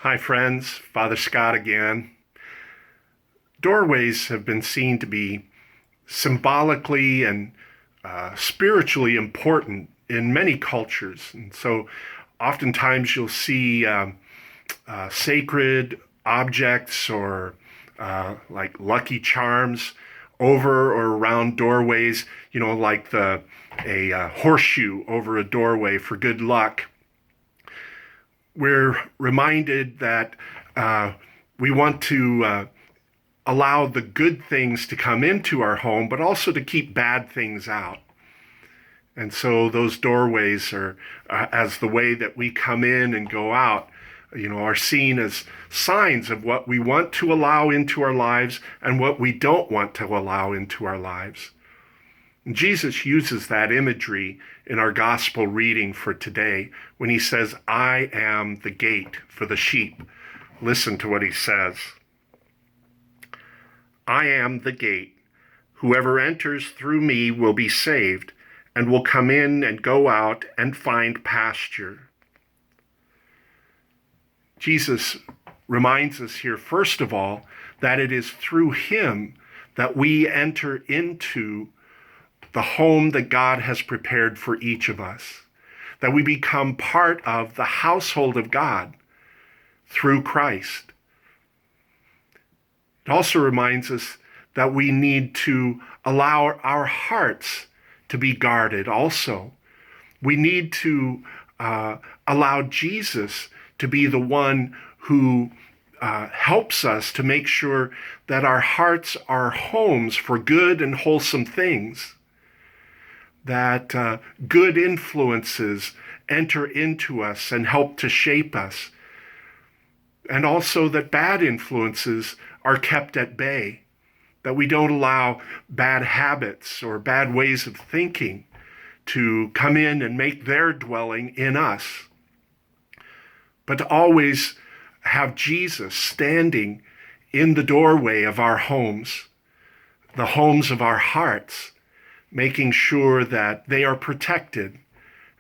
Hi, friends. Father Scott again. Doorways have been seen to be symbolically and spiritually important in many cultures. And so oftentimes you'll see sacred objects or like lucky charms over or around doorways, like a horseshoe over a doorway for good luck. We're reminded that we want to allow the good things to come into our home, but also to keep bad things out. And so those doorways are, as the way that we come in and go out, are seen as signs of what we want to allow into our lives and what we don't want to allow into our lives. And Jesus uses that imagery in our gospel reading for today when he says, "I am the gate for the sheep." Listen to what he says. "I am the gate. Whoever enters through me will be saved and will come in and go out and find pasture." Jesus reminds us here, first of all, that it is through him that we enter into the home that God has prepared for each of us, that we become part of the household of God through Christ. It also reminds us that we need to allow our hearts to be guarded also. We need to allow Jesus to be the one who helps us to make sure that our hearts are homes for good and wholesome things, that good influences enter into us and help to shape us, and also that bad influences are kept at bay, that we don't allow bad habits or bad ways of thinking to come in and make their dwelling in us, but to always have Jesus standing in the doorway of our homes, the homes of our hearts, making sure that they are protected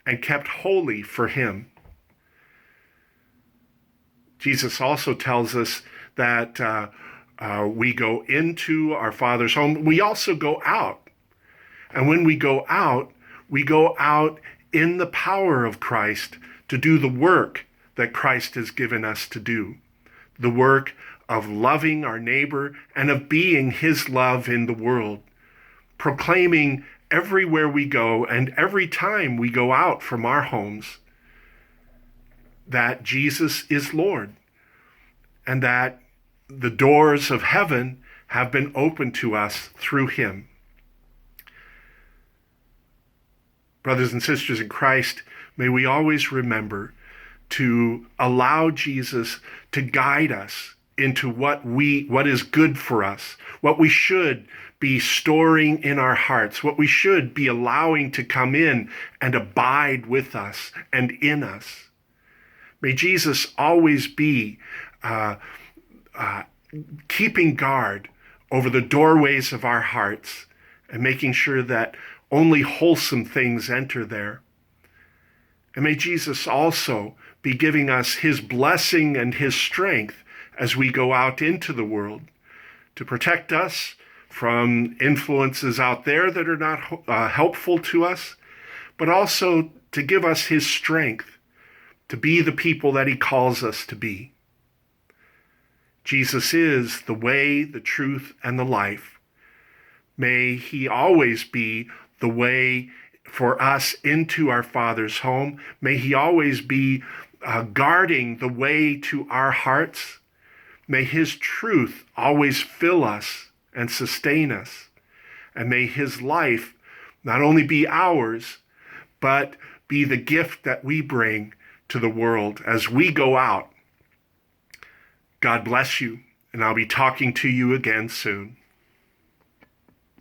and kept holy for him. Jesus also tells us that we go into our Father's home. We also go out. And when we go out in the power of Christ to do the work that Christ has given us to do, the work of loving our neighbor and of being his love in the world, proclaiming everywhere we go and every time we go out from our homes that Jesus is Lord and that the doors of heaven have been opened to us through him. Brothers and sisters in Christ, may we always remember to allow Jesus to guide us into what is good for us, what we should be storing in our hearts, what we should be allowing to come in and abide with us and in us. May Jesus always be keeping guard over the doorways of our hearts and making sure that only wholesome things enter there. And may Jesus also be giving us his blessing and his strength as we go out into the world to protect us from influences out there that are not helpful to us, but also to give us his strength to be the people that he calls us to be. Jesus is the way, the truth, and the life. May he always be the way for us into our Father's home. May he always be guarding the way to our hearts. May his truth always fill us and sustain us. And may his life not only be ours, but be the gift that we bring to the world as we go out. God bless you, and I'll be talking to you again soon.